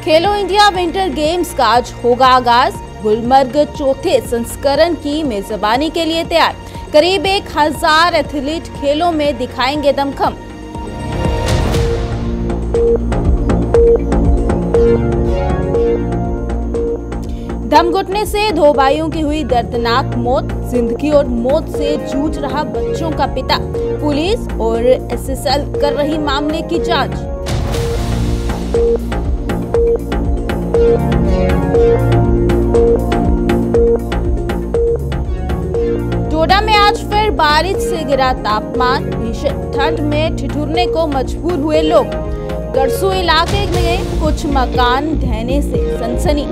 खेलो India winter games का आज होगा आगाज। गुलमर्ग चौथे संस्करण की मेजबानी के लिए तैयार। करीब 1000 एथलीट खेलों में दिखाएंगे दमखम। दम घुटने से 2 भाइयों की हुई दर्दनाक मौत। जिंदगी और मौत से जूझ रहा बच्चों का पिता। पुलिस और एसएसएल कर रही मामले की जांच। डोडा में आज फिर बारिश से गिरा तापमान। भीषण ठंड में ठिठुरने को मजबूर हुए लोग। गरसू इलाके में कुछ मकान ढहने से सनसनी।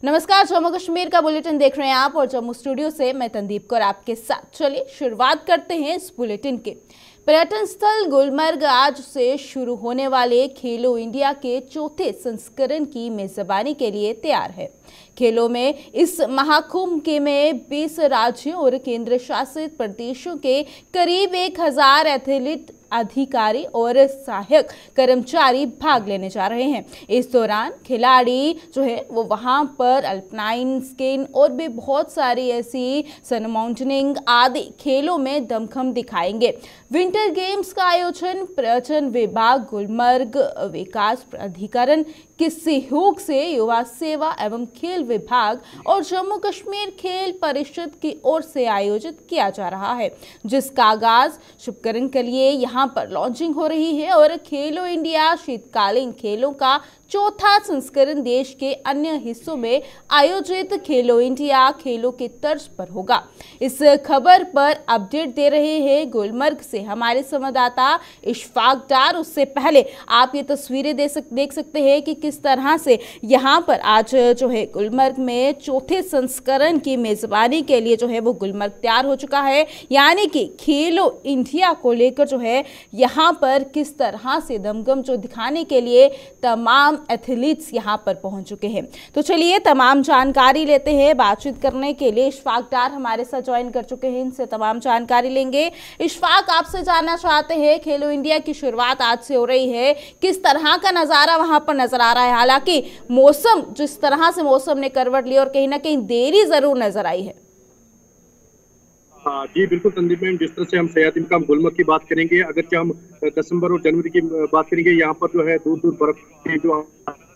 नमस्कार, जम्मू कश्मीर का बुलेटिन देख रहे हैं आप और जम्मू स्टूडियो से मैं तंदीप कौर आपके साथ। चलिए शुरुआत करते हैं इस बुलेटिन के। पर्यटन स्थल गुलमर्ग आज से शुरू होने वाले खेलो इंडिया के चौथे संस्करण की मेजबानी के लिए तैयार है। खेलों में इस महाकुंभ के में 20 राज्यों और केंद्र शासित प्रदेशों के करीब 1000 एथलीट, अधिकारी और सहायक कर्मचारी भाग लेने जा रहे हैं। इस दौरान खिलाड़ी जो है वो वहां पर अल्पाइन स्कीइंग और भी बहुत सारी ऐसी स्नोमाउंटेनिंग आदि खेलों में दमखम दिखाएंगे। विंटर गेम्स का आयोजन पर्यटन विभाग, गुलमर्ग विकास प्राधिकरण के सहयोग से युवा सेवा एवं खेल विभाग और जम्मू कश्मीर खेल परिषद की ओर से आयोजित किया जा रहा है, जिसका आगाज शुभकरण के लिए यहाँ पर लॉन्चिंग हो रही है। और खेलो इंडिया शीतकालीन खेलों का चौथा संस्करण देश के अन्य हिस्सों में आयोजित खेलो इंडिया खेलों के तर्ज पर होगा। इस खबर पर अपडेट दे रहे हैं गुलमर्ग से हमारे संवाददाता इशफाक डार। उससे पहले आप ये तस्वीरें देख सकते हैं कि किस तरह से यहाँ पर आज जो है गुलमर्ग में चौथे संस्करण की मेजबानी के लिए जो है वो गुलमर्ग तैयार हो चुका है। यानी कि खेलो इंडिया को लेकर जो है यहाँ पर किस तरह से दमखम जो दिखाने के लिए तमाम एथलीट्स यहाँ पर पहुंच चुके हैं। तो चलिए तमाम जानकारी लेते हैं। बातचीत करने के लिए इशफाक डार हमारे साथ ज्वाइन कर चुके हैं, इनसे तमाम जानकारी लेंगे। इशफाक, आपसे जानना चाहते हैं, खेलो इंडिया की शुरुआत आज से हो रही है, किस तरह का नज़ारा वहां पर नजर आ रहा है? हालांकि मौसम जिस तरह से मौसम ने करवट ली और कहीं ना कहीं देरी जरूर नजर आई है। जी बिल्कुल संदीप मैम, जिस तरह से हम सयातिन का गुलमर्ग की बात करेंगे, अगरचे हम दिसंबर और जनवरी की बात करेंगे, यहाँ पर जो है दूर दूर बर्फ के जो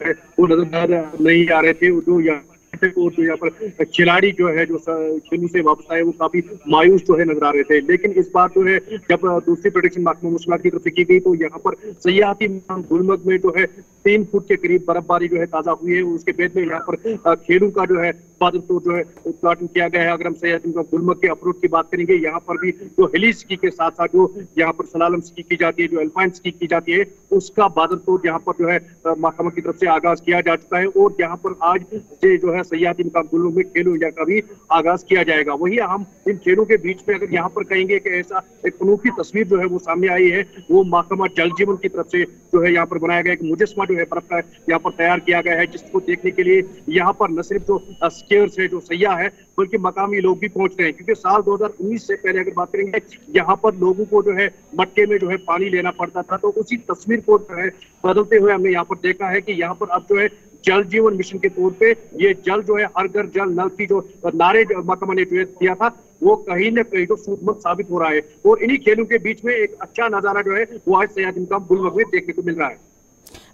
है वो नजर नहीं आ रहे थे। जो यहाँ पर खिलाड़ी जो है जो खेलों से वापस आए वो काफी मायूस जो है नजर आ रहे थे। लेकिन इस बार जो है जब दूसरी प्रोडक्शन महकमा मुस्लिम की तरफ से की गई तो यहाँ पर सयाती गुलमर्ग में जो है 3 फुट के करीब बर्फबारी जो है ताजा हुई है। उसके बाद में यहाँ पर खेलों का जो है तो जो है उद्घाटन किया गया है। अगर हम सयाती गुलमर्ग के अप्रोच की बात करेंगे, यहाँ पर भी जो हिली स्की के साथ साथ जो यहाँ पर सलालम स्की की जाती है, जो अल्पाइन स्की की जाती है, उसका तो यहाँ पर जो है महकमा की तरफ से आगाज किया जा चुका है। और यहाँ पर आज से जो है सयाती गुलमर्ग में खेलो इंडिया का भी आगाज किया जाएगा। वही हम इन खेलों के बीच में अगर यहाँ पर कहेंगे कि ऐसा एक अनोखी तस्वीर जो है वो सामने आई है, वो महकमा जल जीवन की तरफ से जो है यहाँ पर बनाया गया एक मुजस्मा जो है बर्फ का यहाँ पर तैयार किया गया है, जिसको देखने के लिए यहाँ पर न सिर्फ जो स्कीयर्स है, जो सैयाह है, बल्कि मकामी लोग भी पहुंच रहे हैं। क्योंकि साल 2019 से पहले अगर बात करेंगे, यहाँ पर लोगों को जो है मटके में जो है पानी लेना पड़ता था, तो उसी तस्वीर को जो है बदलते हुए हमने यहाँ पर देखा है कि यहाँ पर अब जो है जल जीवन मिशन के तौर पे ये जल जो है हर घर जल नल की जो नारे महकमा ने जो दिया था वो कहीं न कहीं तो सूदमत साबित हो रहा है। और इन्हीं खेलों के बीच में एक अच्छा नजारा जो है वो आज सयातिन का गुलमर्ग में देखने को मिल रहा है।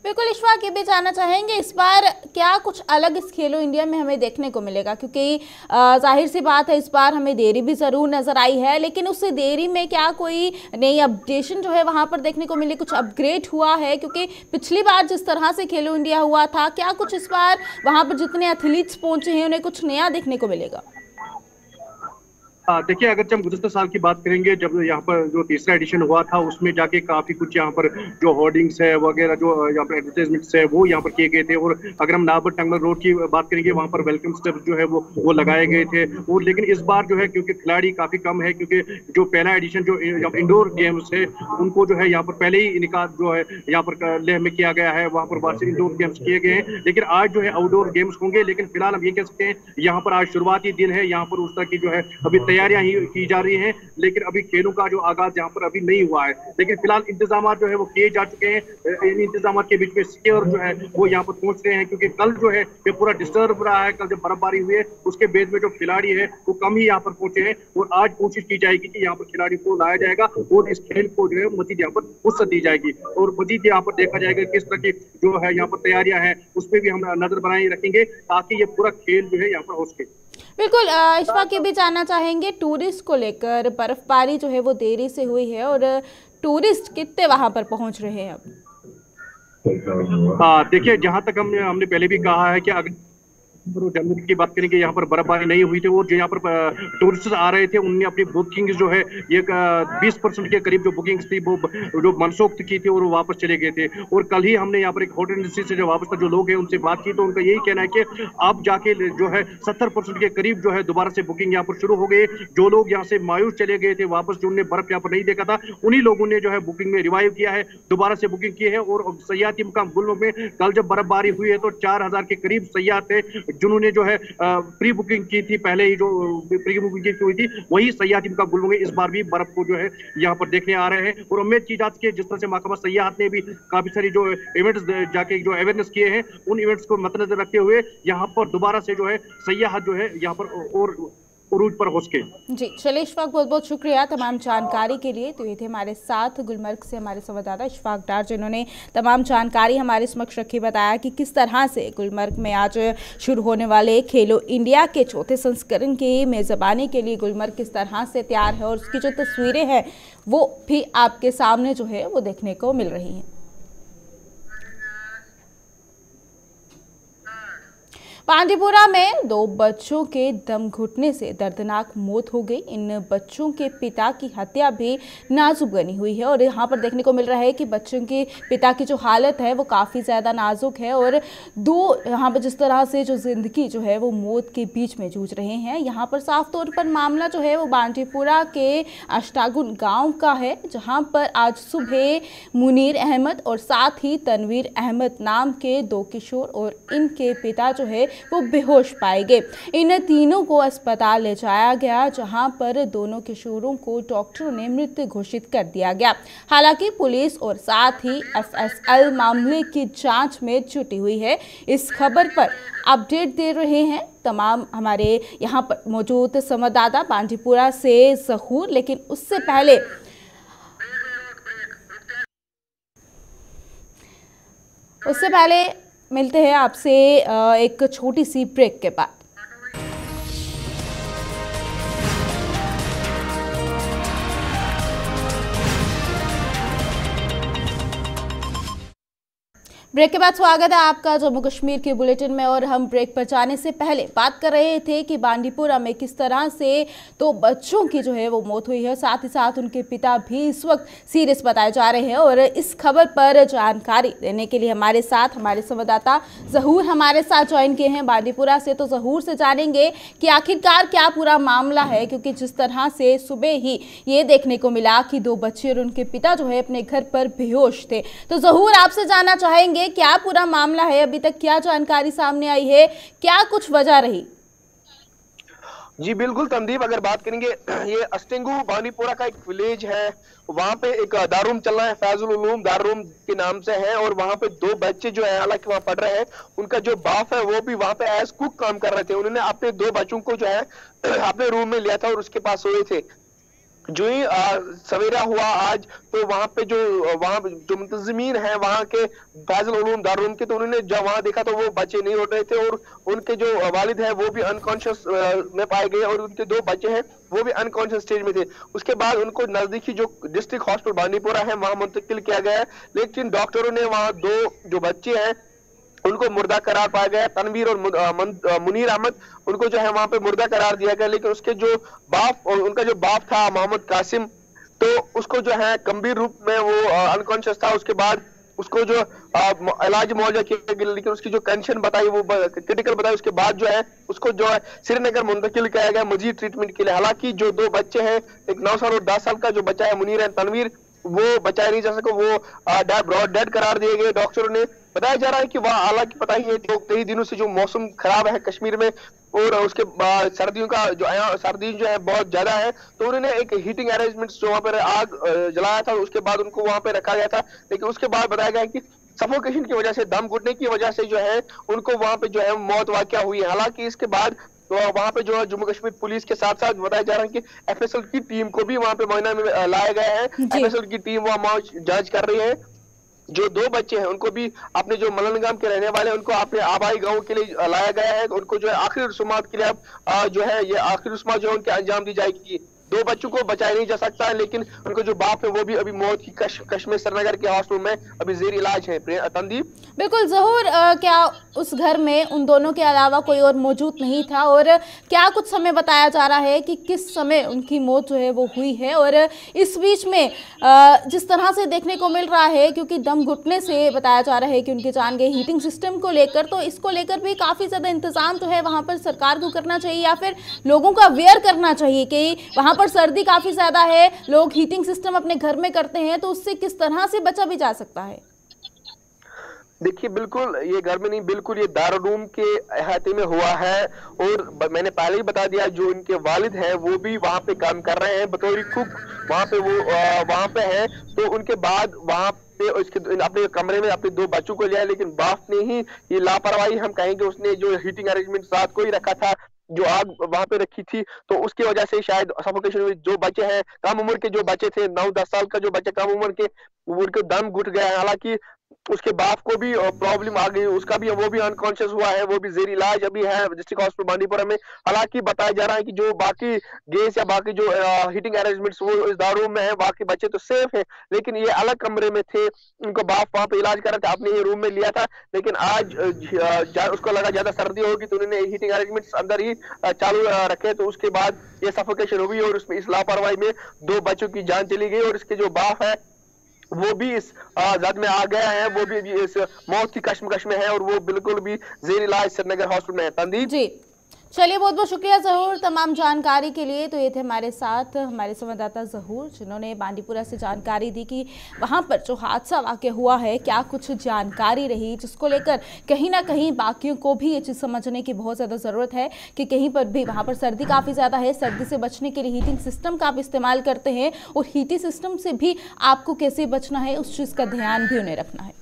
बिल्कुल इशफाक, ये भी जानना चाहेंगे इस बार क्या कुछ अलग इस खेलो इंडिया में हमें देखने को मिलेगा? क्योंकि जाहिर सी बात है इस बार हमें देरी भी ज़रूर नज़र आई है, लेकिन उस देरी में क्या कोई नई अपडेशन जो है वहाँ पर देखने को मिली, कुछ अपग्रेड हुआ है? क्योंकि पिछली बार जिस तरह से खेलो इंडिया हुआ था, क्या कुछ इस बार वहाँ पर जितने एथलीट्स पहुँचे हैं उन्हें कुछ नया देखने को मिलेगा? देखिए, अगर हम गुज़श्ता साल की बात करेंगे, जब यहाँ पर जो तीसरा एडिशन हुआ था उसमें जाके काफी कुछ यहाँ पर जो होर्डिंग्स है वगैरह जो यहाँ पर एडवर्टाइजमेंट्स है वो यहाँ पर किए गए थे। और अगर हम नाबर टंगल रोड की बात करेंगे, वहाँ पर वेलकम स्टेप्स जो है वो लगाए गए थे। और लेकिन इस बार जो है क्योंकि खिलाड़ी काफी कम है, क्योंकि जो पहला एडिशन जो इंडोर गेम्स है उनको जो है यहाँ पर पहले ही इनका जो है यहाँ पर लेह में किया गया है, वहाँ पर बहुत से इंडोर गेम्स किए गए हैं। लेकिन आज जो है आउटडोर गेम्स होंगे। लेकिन फिलहाल हम ये कह सकते हैं यहाँ पर आज शुरुआती दिन है, यहाँ पर उस तरह की जो है अभी तैयारियां ही की जा रही हैं, लेकिन अभी खेलों का जो आगाज यहाँ पर अभी नहीं हुआ है। लेकिन फिलहाल इंतजाम जो है वो किए जा चुके हैं। इन इंतजाम के बीच में सिक्योर जो है वो यहाँ पर पहुंच रहे हैं, क्योंकि कल जो है ये पूरा डिस्टर्ब रहा है। कल जब बर्फबारी हुई है उसके बेस में जो खिलाड़ी है वो कम ही यहाँ पर पहुंचे हैं, और आज कोशिश की जाएगी कि यहाँ पर खिलाड़ी को लाया जाएगा और इस खेल को जो है मजीद यहाँ पर वुसअत दी जाएगी, और मजीद यहाँ पर देखा जाएगा किस तरह की जो है यहाँ पर तैयारियां हैं उस पर भी हम नजर बनाए रखेंगे, ताकि ये पूरा खेल जो है यहाँ पर हो सके। बिल्कुल, इशफाक ये भी जानना चाहेंगे टूरिस्ट को लेकर, बर्फबारी जो है वो देरी से हुई है और टूरिस्ट कितने वहां पर पहुंच रहे हैं अब? हाँ देखिए, जहां तक हमने पहले भी कहा है कि अगर जनवरी की बात करेंगे यहाँ पर बर्फबारी नहीं हुई थी, और जो यहाँ पर टूरिस्ट आ रहे थे उनने अपनी बुकिंग जो है ये 20% के करीब जो बुकिंग्स थी वो जो मनसूख की थी और वो वापस चले गए थे। और कल ही हमने यहाँ पर एक होटल इंडस्ट्री से जो वापस जो लोग हैं उनसे बात की, तो उनका यही कहना है कि अब जाके जो है 70% के करीब जो है दोबारा से बुकिंग यहाँ पर शुरू हो गई। जो लोग यहाँ से मायूस चले गए थे वापस, जो उन्होंने बर्फ यहाँ पर नहीं देखा था, उन्हीं लोगों ने जो है बुकिंग में रिवाइव किया है, दोबारा से बुकिंग की है। और सयाहती मुकाम गुलमर्ग में कल जब बर्फबारी हुई है तो 4000 के करीब सयाह थे जिन्होंने जो है प्री बुकिंग की थी, पहले ही जो प्री बुकिंग की हुई थी, वही सयाहती मुकाम गुलमर्ग में इस बार भी बर्फ को जो है यहाँ पर देखने आ रहे हैं। और उम्मीद की जाती है जिस तरह से महकमा सयाहत ने भी काफी सारी जो इवेंट्स जाके जो अवेयरनेस किए हैं, उन इवेंट्स को मद्देनजर रखते हुए यहाँ पर दोबारा से जो है सयाहत जो है यहाँ पर और उरूज पर हो सके। जी चलिए इशफाक, बहुत बहुत शुक्रिया तमाम जानकारी के लिए। तो ये थे हमारे साथ गुलमर्ग से हमारे संवाददाता इशफाक डार, जिन्होंने तमाम जानकारी हमारे समक्ष रखी, बताया कि किस तरह से गुलमर्ग में आज शुरू होने वाले खेलो इंडिया के चौथे संस्करण की मेज़बानी के लिए गुलमर्ग किस तरह से तैयार है, और उसकी जो तस्वीरें हैं वो भी आपके सामने जो है वो देखने को मिल रही हैं। बांदीपुरा में 2 बच्चों के दम घुटने से दर्दनाक मौत हो गई। इन बच्चों के पिता की हत्या भी नाजुक बनी हुई है, और यहाँ पर देखने को मिल रहा है कि बच्चों के पिता की जो हालत है वो काफ़ी ज़्यादा नाजुक है, और 2 यहाँ पर जिस तरह से जो ज़िंदगी जो है वो मौत के बीच में जूझ रहे हैं। यहाँ पर साफ तौर पर मामला जो है वो बांदीपुरा के अष्टागुन गाँव का है, जहाँ पर आज सुबह मुनीर अहमद और साथ ही तनवीर अहमद नाम के 2 किशोर और इनके पिता जो है वो बेहोश पाए गए। इन तीनों को अस्पताल ले जाया गया, जहां पर दोनों किशोरों को डॉक्टरों ने मृत घोषित कर दिया गया। हालांकि पुलिस और साथ ही एफएसएल मामले की जांच में जुटी हुई है। इस खबर पर अपडेट दे रहे हैं तमाम हमारे यहाँ पर मौजूद संवाददाता बांदीपुरा से ज़हूर, लेकिन उससे पहले मिलते हैं आपसे एक छोटी सी ब्रेक के बाद। ब्रेक के बाद स्वागत है आपका जम्मू कश्मीर के बुलेटिन में, और हम ब्रेक पर जाने से पहले बात कर रहे थे कि बांदीपुरा में किस तरह से 2 बच्चों की जो है वो मौत हुई है, साथ ही साथ उनके पिता भी इस वक्त सीरियस बताए जा रहे हैं। और इस खबर पर जानकारी देने के लिए हमारे साथ हमारे संवाददाता ज़हूर हमारे साथ ज्वाइन किए हैं बांदीपुरा से। तो ज़हूर से जानेंगे कि आखिरकार क्या पूरा मामला है, क्योंकि जिस तरह से सुबह ही ये देखने को मिला कि 2 बच्चे और उनके पिता जो है अपने घर पर बेहोश थे। तो ज़हूर आपसे जानना चाहेंगे क्या पूरा मामला है, अभी तक क्या जानकारी सामने आई है, क्या कुछ वजह रही? जी बिल्कुल तंदीप, अगर बात करेंगे ये अस्टेंगू बांदीपुरा का एक विलेज है, वहां पे एक दारूम चल रहा है, फैजुल उलूम दारूम के नाम से है, और वहां पे 2 बच्चे जो है हालांकि वहां पढ़ रहे हैं, उनका जो बाप है वो भी वहां पे एज कुक काम कर रहे थे। उन्होंने अपने 2 बच्चों को जो है अपने रूम में लिया था और उसके पास सोए थे। जो ही सवेरा हुआ आज, तो वहां पे जो मुंतजिमीन है वहां के फैजुल उलूम दारूम के, तो उन्होंने जब वहां देखा तो वो बच्चे नहीं उठ रहे थे, और उनके जो वालिद है वो भी अनकॉन्शियस में पाए गए, और उनके 2 बच्चे हैं वो भी अनकॉन्शियस स्टेज में थे। उसके बाद उनको नजदीकी जो डिस्ट्रिक्ट हॉस्पिटल बांदीपुरा है वहां मुंतकिल किया गया है, लेकिन डॉक्टरों ने वहां 2 जो बच्चे हैं उनको मुर्दा करार पाया गया। तनवीर और मुनीर अहमद, उनको जो है वहां पे मुर्दा करार दिया गया, लेकिन उसके जो बाप और उनका जो बाप था मोहम्मद कासिम, तो उसको जो है गंभीर रूप में वो अनकॉन्शियस था। उसके बाद उसको जो इलाज मुआवजा किया गया, लेकिन उसकी जो कंडीशन बताई वो क्रिटिकल बताई। उसके बाद जो है उसको जो है श्रीनगर मुंतकिल किया गया मजीद ट्रीटमेंट के लिए। हालांकि जो 2 बच्चे हैं, एक 9 साल और 10 साल का जो बच्चा है मुनीर है तनवीर, वो बचाया नहीं जा सका, वो ब्रॉड डेड करार दिए गए डॉक्टरों ने। बताया जा रहा है कि वहाँ, हालांकि पता ही है जो कई दिनों से जो मौसम खराब है कश्मीर में, और उसके बाद सर्दियों का सर्दी जो है बहुत ज्यादा है, तो उन्होंने एक हीटिंग अरेंजमेंट्स जो वहाँ पर आग जलाया था, उसके बाद उनको वहाँ पे रखा गया था। लेकिन उसके बाद बताया गया कि सफोकेशन की वजह से, दम घुटने की वजह से जो है उनको वहाँ पे जो है मौत वाक़या हुई है। हालांकि इसके बाद तो वहाँ पे जो है जम्मू कश्मीर पुलिस के साथ साथ बताया जा रहा है कि एफएसएल की टीम को भी वहाँ पे मोइना में लाया गया है। एफएसएल की टीम वहाँ जांच कर रही है। जो 2 बच्चे हैं उनको भी अपने जो मलनगाम के रहने वाले हैं उनको अपने आबाई गांव के लिए लाया गया है। उनको जो है आखिरी रस्मात के लिए अब जो है ये आखिरी रस्मात जो है उनके अंजाम दी जाएगी। 2 बच्चों को बचाया नहीं जा सकता है, लेकिन उनको जो बाप है वो भी अभी मौत की कश में श्रीनगर के हॉस्पिटल में अभी जेर इलाज है। तंदीप, बिल्कुल ज़हूर, क्या उस घर में उन दोनों के अलावा कोई और मौजूद नहीं था, और क्या कुछ समय बताया जा रहा है कि किस समय उनकी मौत जो है वो हुई है? और इस बीच में जिस तरह से देखने को मिल रहा है, क्योंकि दम घुटने से बताया जा रहा है कि उनकी जान गई, हीटिंग सिस्टम को लेकर, तो इसको लेकर भी काफ़ी ज़्यादा इंतजाम जो है वहाँ पर सरकार को करना चाहिए, या फिर लोगों को अवेयर करना चाहिए कि वहाँ पर सर्दी काफ़ी ज़्यादा है, लोग हीटिंग सिस्टम अपने घर में करते हैं, तो उससे किस तरह से बचा भी जा सकता है? देखिए, बिल्कुल ये घर में नहीं, बिल्कुल ये दारूम के अहाते में हुआ है। और मैंने पहले ही बता दिया, जो इनके वालिद हैं वो भी वहाँ पे काम कर रहे हैं बतौर कुक, वहाँ पे वो वहाँ पे है। तो उनके बाद वहाँ पे उसके अपने कमरे में अपने 2 बच्चों को लिया, लेकिन बाप ने ही ये लापरवाही हम कहेंगे, उसने जो हीटिंग अरेंजमेंट रात को ही रखा था, जो आग वहां पे रखी थी, तो उसकी वजह से शायद सफोकेशन हुई। जो बच्चे हैं कम उम्र के, जो बच्चे थे 9-10 साल का जो बच्चे कम उम्र के, उनके दम घुट गया है। हालांकि उसके बाप को भी प्रॉब्लम आ गई, उसका भी, वो भी अनकॉन्शियस हुआ है, वो भी जेर इलाज अभी है डिस्ट्रिक्ट हॉस्पिटल बांडीपुरा में। हालांकि बताया जा रहा है कि जो बाकी गैस या बाकी जो हीटिंग अरेंजमेंट्स वो इस दारूम में है, बाकी बच्चे तो सेफ है, लेकिन ये अलग कमरे में थे। उनको बाप वहां पे इलाज कर रहे थे, अपने ही रूम में लिया था। लेकिन आज उसको लगा ज्यादा सर्दी होगी, तो उन्होंने हीटिंग अरेंजमेंट्स अंदर ही चालू रखे, तो उसके बाद ये सफोकेशन हुई और उसमें इस लापरवाही में 2 बच्चों की जान चली गई। और इसके जो बाप है वो भी इस जद में आ गया है, वो भी इस मौत की कश्मकश में है, और वो बिल्कुल भी जेर इलाज श्रीनगर हॉस्पिटल में है। तंदीप जी, चलिए, बहुत बहुत शुक्रिया ज़हूर तमाम जानकारी के लिए। तो ये थे हमारे साथ हमारे संवाददाता ज़हूर, जिन्होंने बांडीपुरा से जानकारी दी कि वहाँ पर जो हादसा वाक़या हुआ है, क्या कुछ जानकारी रही, जिसको लेकर कहीं ना कहीं बाकियों को भी ये चीज़ समझने की बहुत ज़्यादा ज़रूरत है कि कहीं पर भी वहाँ पर सर्दी काफ़ी ज़्यादा है, सर्दी से बचने के लिए हीटिंग सिस्टम का आप इस्तेमाल करते हैं, और हीटिंग सिस्टम से भी आपको कैसे बचना है उस चीज़ का ध्यान भी उन्हें रखना है।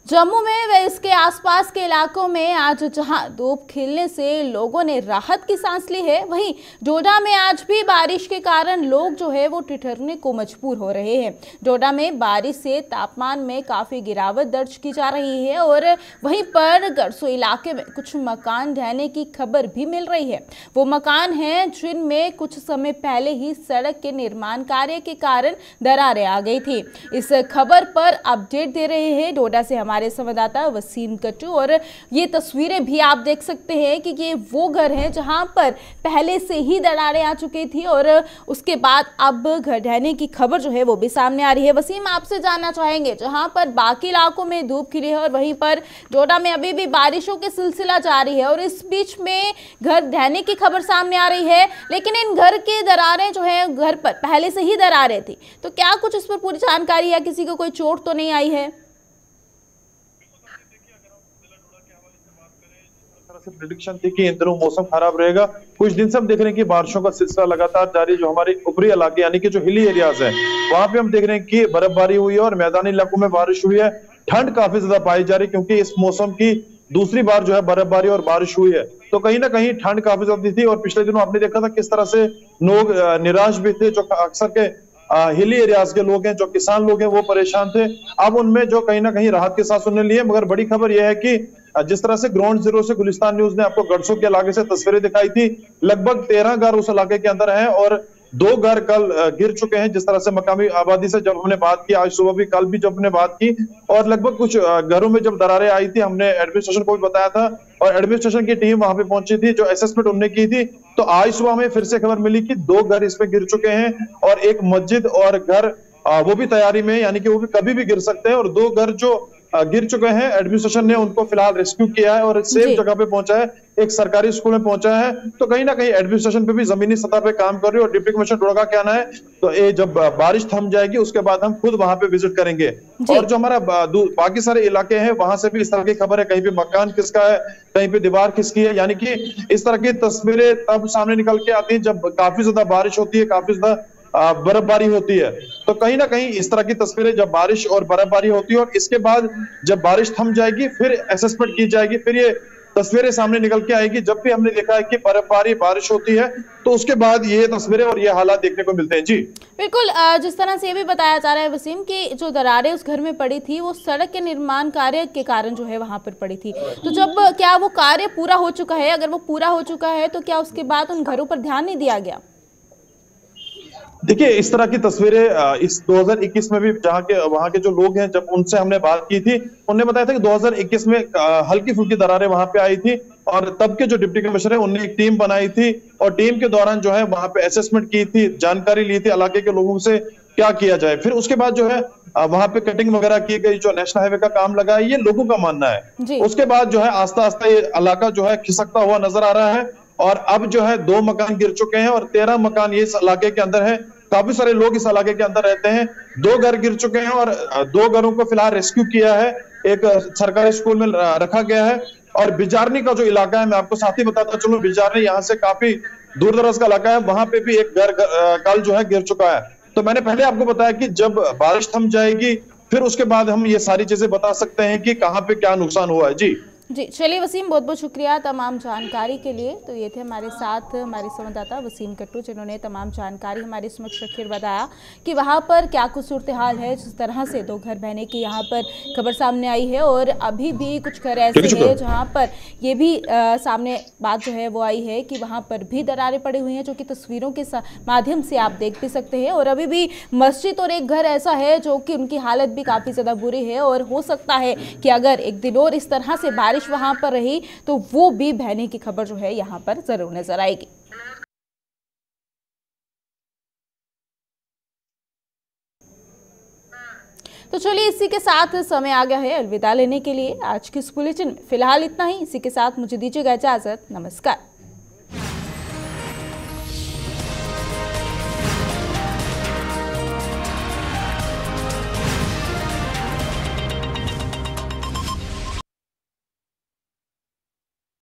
जम्मू में व इसके आसपास के इलाकों में आज जहां धूप खिलने से लोगों ने राहत की सांस ली है, वहीं डोडा में आज भी बारिश के कारण लोग जो है वो ठिठुरने को मजबूर हो रहे हैं। डोडा में बारिश से तापमान में काफ़ी गिरावट दर्ज की जा रही है, और वहीं पर गरसो इलाके में कुछ मकान ढहने की खबर भी मिल रही है। वो मकान हैं जिनमें कुछ समय पहले ही सड़क के निर्माण कार्य के कारण दरारें आ गई थी। इस खबर पर अपडेट दे रहे हैं डोडा से हमारे संवाददाता वसीम कट्टू, और ये तस्वीरें भी आप देख सकते हैं कि ये वो घर हैं जहां पर पहले से ही दरारें आ चुकी थी, और उसके बाद अब घर ढहने की खबर जो है वो भी सामने आ रही है। वसीम, आपसे जानना चाहेंगे, जहां पर बाकी इलाकों में धूप खिली है और वहीं पर डोडा में अभी भी बारिशों के सिलसिला जारी है, और इस बीच में घर ढहने की खबर सामने आ रही है, लेकिन इन घर के दरारें जो है घर पर पहले से ही दरारें थी, तो क्या कुछ इस पर पूरी जानकारी है? किसी को कोई चोट तो नहीं आई है? प्रेडिक्शन थी कि इन दिनों मौसम खराब रहेगा। कुछ दिन से हम देख रहे हैं कि बारिशों का सिलसिला लगातार जारी। जो हमारे ऊपरी इलाके यानी कि जो हिली एरियाज है, वहां पे हम देख रहे हैं कि बर्फबारी हुई है और मैदानी इलाकों में बारिश हुई है। ठंड काफी ज्यादा पाई जा रही है, क्योंकि इस मौसम की दूसरी बार जो है बर्फबारी और बारिश हुई है, तो कहीं ना कहीं ठंड काफी ज्यादा थी। और पिछले दिनों आपने देखा था किस तरह से लोग निराश भी थे। जो अक्सर के हिली एरियाज के लोग हैं, जो किसान लोग हैं, वो परेशान थे। अब उनमें जो कहीं ना कहीं राहत के साथ सुनने लिए। मगर बड़ी खबर यह है कि जिस तरह से ग्राउंड जीरो से गुलिस्तान न्यूज ने आपको गड़सो के इलाके से तस्वीरें दिखाई थी, लगभग 13 घर उस इलाके के अंदर हैं और 2 घर कल गिर चुके हैं। जिस तरह से मकामी आबादी से जब हमने बात की, आज सुबह भी, कल भी जब हमने बात की, और लगभग कुछ घरों में जब दरारें आई थी, हमने एडमिनिस्ट्रेशन को भी बताया था और एडमिनिस्ट्रेशन की टीम वहां पे पहुंची थी, जो असेसमेंट उन्होंने की थी। तो आज सुबह हमें फिर से खबर मिली कि 2 घर इस पे गिर चुके हैं और एक मस्जिद और घर वो भी तैयारी में, यानी कि वो भी कभी भी गिर सकते हैं। और 2 घर जो गिर चुके हैं। एडमिनिस्ट्रेशन ने उनको फिलहाल रेस्क्यू किया है और सेफ जगह पे पहुंचा है, एक सरकारी स्कूल में पहुंचा है। तो कहीं ना कहीं एडमिनिस्ट्रेशन पे भी जमीनी सतह पे काम कर रही है। और डिप्टी कमिश्नर डोडा का कहना है तो ये जब बारिश थम जाएगी उसके बाद हम खुद वहां पे विजिट करेंगे। और जो हमारा बाकी सारे इलाके हैं वहां से भी इस तरह की खबर है, कहीं पे मकान किसका है, कहीं पे दीवार किसकी है। यानी कि इस तरह की तस्वीरें तब सामने निकल के आती है जब काफी ज्यादा बारिश होती है, काफी ज्यादा बर्फबारी होती है। तो कहीं ना कहीं इस तरह की तस्वीरें जब बारिश और बर्फबारी होती है और इसके बाद जब बारिश थम जाएगी फिर असेसमेंट की जाएगी, फिर ये तस्वीरें सामने निकल के आएगी। जब भी हमने देखा है कि बर्फबारी बारिश होती है तो उसके बाद ये तस्वीरें और ये हालात देखने को मिलते हैं। जी बिल्कुल, जिस तरह से ये भी बताया जा रहा है वसीम कि जो दरारें उस घर में पड़ी थी वो सड़क के निर्माण कार्य के कारण जो है वहां पर पड़ी थी। तो जब क्या वो कार्य पूरा हो चुका है, अगर वो पूरा हो चुका है तो क्या उसके बाद उन घरों पर ध्यान नहीं दिया गया? देखिए, इस तरह की तस्वीरें इस 2021 में भी जहाँ के वहां के जो लोग हैं जब उनसे हमने बात की थी उन्होंने बताया था कि 2021 में हल्की फुल्की दरारें वहां पे आई थी और तब के जो डिप्टी कमिश्नर है उन्होंने एक टीम बनाई थी और टीम के दौरान जो है वहां पे असेसमेंट की थी, जानकारी ली थी इलाके के लोगों से क्या किया जाए। फिर उसके बाद जो है वहां पे कटिंग वगैरह की गई, जो नेशनल हाईवे का काम लगा है, ये लोगों का मानना है। उसके बाद जो है आस्ता आस्ता ये इलाका जो है खिसकता हुआ नजर आ रहा है और अब जो है 2 मकान गिर चुके हैं और 13 मकान ये इस इलाके के अंदर है। काफी सारे लोग इस इलाके के अंदर रहते हैं। 2 घर गिर चुके हैं और 2 घरों को फिलहाल रेस्क्यू किया है, एक सरकारी स्कूल में रखा गया है। और बिजारनी का जो इलाका है, मैं आपको साथ ही बताता चलूं, बिजारनी यहाँ से काफी दूर दराज का इलाका है, वहां पे भी एक घर कल जो है गिर चुका है। तो मैंने पहले आपको बताया कि जब बारिश थम जाएगी फिर उसके बाद हम ये सारी चीजें बता सकते हैं कि कहाँ पे क्या नुकसान हुआ है। जी चलिए वसीम, बहुत बहुत शुक्रिया तमाम जानकारी के लिए। तो ये थे हमारे साथ हमारे संवाददाता वसीम कट्टू, जिन्होंने तमाम जानकारी हमारे समक्ष रखी और बताया कि वहाँ पर क्या कुछ सूरत हाल है। जिस तरह से 2 घर बहने की यहाँ पर खबर सामने आई है और अभी भी कुछ घर ऐसे हैं जहाँ पर ये भी सामने बात जो है वो आई है कि वहाँ पर भी दरारें पड़ी हुई हैं, जो कि तस्वीरों के माध्यम से आप देख भी सकते हैं। और अभी भी मस्जिद और एक घर ऐसा है जो कि उनकी हालत भी काफ़ी ज़्यादा बुरी है और हो सकता है कि अगर एक दिन और इस तरह से बारिश वहां पर रही तो वो भी बहने की खबर जो है यहां पर जरूर नजर आएगी। तो चलिए, इसी के साथ समय आ गया है अलविदा लेने के लिए आज की इस बुलेटिन में। फिलहाल इतना ही। इसी के साथ मुझे दीजिएगा इजाजत। नमस्कार।